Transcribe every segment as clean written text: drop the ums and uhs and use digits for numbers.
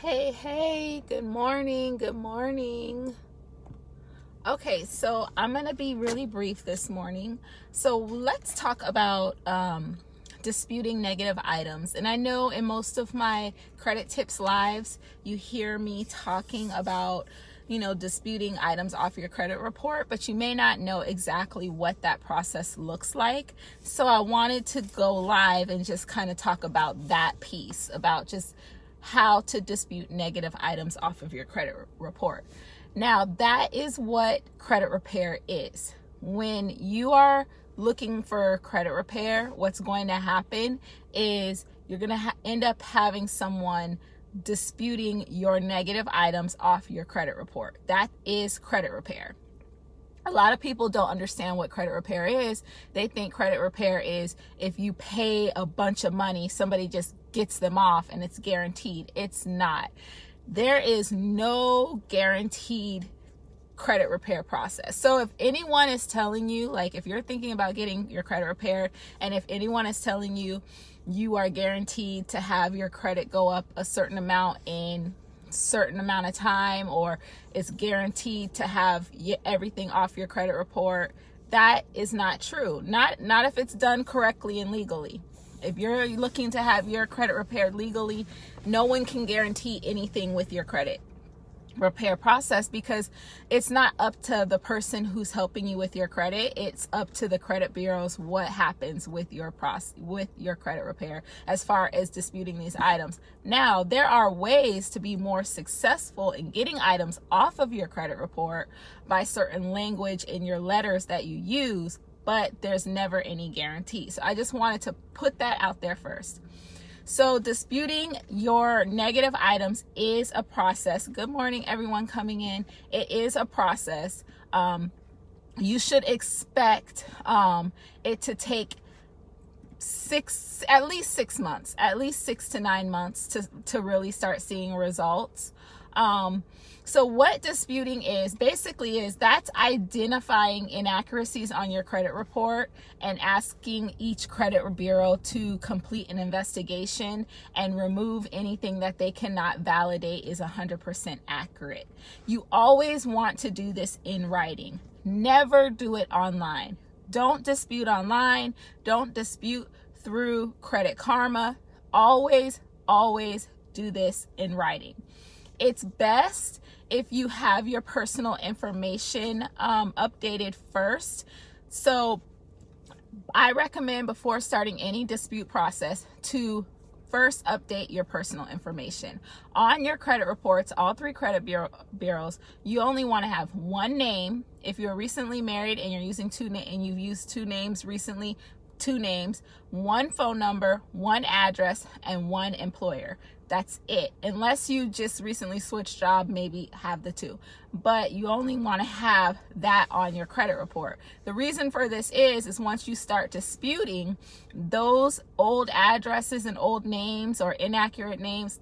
Hey, good morning. Okay, so I'm going to be really brief this morning. So let's talk about disputing negative items. And I know in most of my credit tips lives, you hear me talking about, disputing items off your credit report, but you may not know exactly what that process looks like. So I wanted to go live and just kind of talk about that piece, about just how to dispute negative items off of your credit report. Now, that is what credit repair is. When you are looking for credit repair, what's going to happen is you're going to end up having someone disputing your negative items off your credit report. That is credit repair. A lot of people don't understand what credit repair is. They think credit repair is if you pay a bunch of money, somebody just gets them off and it's guaranteed. It's not. There is no guaranteed credit repair process. So if anyone is telling you, like if you're thinking about getting your credit repaired, and if anyone is telling you you are guaranteed to have your credit go up a certain amount in certain amount of time, or it's guaranteed to have everything off your credit report, that is not true. Not if it's done correctly and legally. If you're looking to have your credit repaired legally, no one can guarantee anything with your credit repair process, because it's not up to the person who's helping you with your credit. It's up to the credit bureaus what happens with your credit repair as far as disputing these items. Now, there are ways to be more successful in getting items off of your credit report by certain language in your letters that you use, but there's never any guarantee. So I just wanted to put that out there first. So disputing your negative items is a process. Good morning, everyone coming in. It is a process. You should expect it to take at least 6 months, at least 6 to 9 months to really start seeing results. So what disputing is basically is that's identifying inaccuracies on your credit report and asking each credit bureau to complete an investigation and remove anything that they cannot validate is 100% accurate. You always want to do this in writing. Never do it online. Don't dispute online. Don't dispute through Credit Karma. Always do this in writing. It's best if you have your personal information updated first. So I recommend before starting any dispute process to first update your personal information. On your credit reports, all 3 credit bureaus, you only want to have one name. If you're recently married and you're using and you've used 2 names recently, 2 names, 1 phone number, 1 address, and 1 employer. That's it. Unless you just recently switched job, maybe have the 2. But you only want to have that on your credit report. The reason for this is once you start disputing, those old addresses and old names or inaccurate names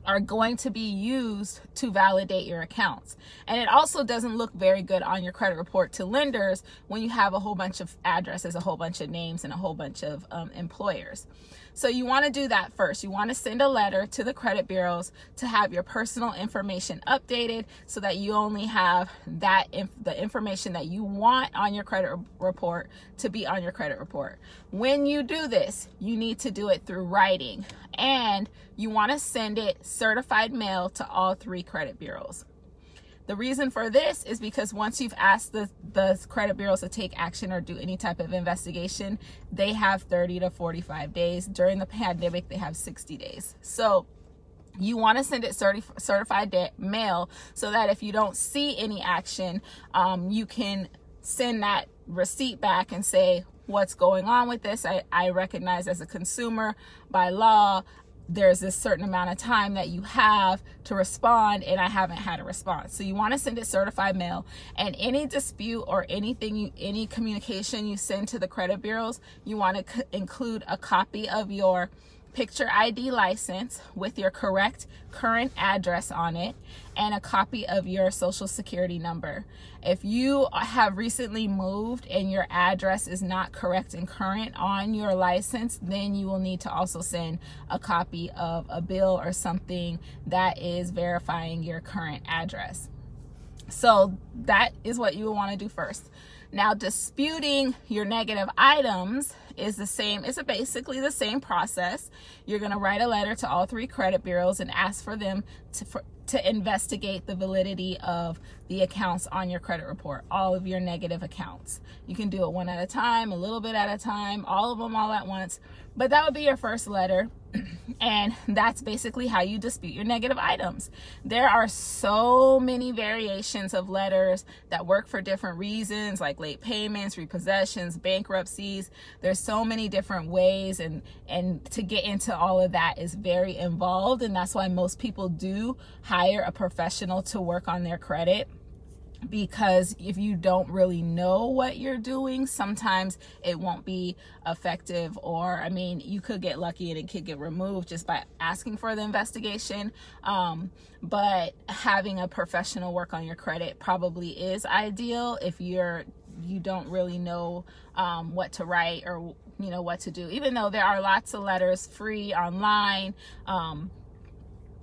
are going to be used to validate your accounts. And it also doesn't look very good on your credit report to lenders when you have a whole bunch of addresses, a whole bunch of names, and a whole bunch of employers. So you want to do that first. You want to send a letter to the credit bureaus to have your personal information updated so that you only have the information that you want on your credit report to be on your credit report. When you do this, you need to do it through writing, and you want to send it certified mail to all 3 credit bureaus. The reason for this is because once you've asked the credit bureaus to take action or do any type of investigation, they have 30 to 45 days. During the pandemic, they have 60 days. So you want to send it certified mail so that if you don't see any action, you can send that receipt back and say, what's going on with this? I recognize as a consumer by law, there's this certain amount of time that you have to respond, and I haven't had a response. So you want to send it certified mail, and any dispute or any communication you send to the credit bureaus, you want to include a copy of your picture ID license with your correct current address on it, and a copy of your social security number. If you have recently moved and your address is not correct and current on your license, then you will need to also send a copy of a bill or something that is verifying your current address. So that is what you will want to do first. Now, disputing your negative items is the same. It's basically the same process. You're going to write a letter to all 3 credit bureaus and ask for them to investigate the validity of the accounts on your credit report, all of your negative accounts. You can do it one at a time, a little bit at a time, all of them all at once, but that would be your first letter. And that's basically how you dispute your negative items. There are so many variations of letters that work for different reasons, like late payments, repossessions, bankruptcies. There's so many different ways, and to get into all of that is very involved, and that's why most people do hire a professional to work on their credit. Because if you don't really know what you're doing, sometimes it won't be effective, or I mean, you could get lucky and it could get removed just by asking for the investigation. But having a professional work on your credit probably is ideal if you don't really know what to write or what to do. Even though there are lots of letters free online,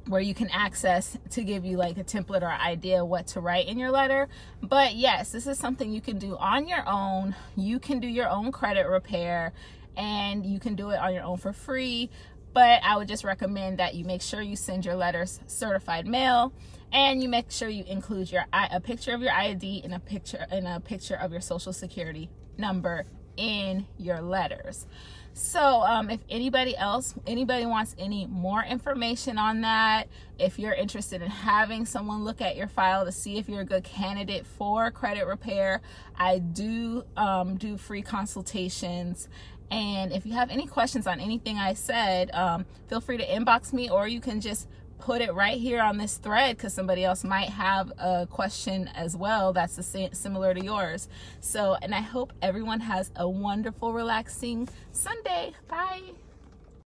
where you can access to give you like a template or idea what to write in your letter. But yes, this is something you can do on your own. You can do your own credit repair, and you can do it on your own for free. But I would just recommend that you make sure you send your letters certified mail, and you make sure you include a picture of your ID and a picture of your social security number in your letters. So if anybody wants any more information on that, if you're interested in having someone look at your file to see if you're a good candidate for credit repair, I do free consultations. And if you have any questions on anything I said, feel free to inbox me, or you can just put it right here on this thread, because somebody else might have a question as well that's similar to yours. So, and I hope everyone has a wonderful, relaxing Sunday. Bye.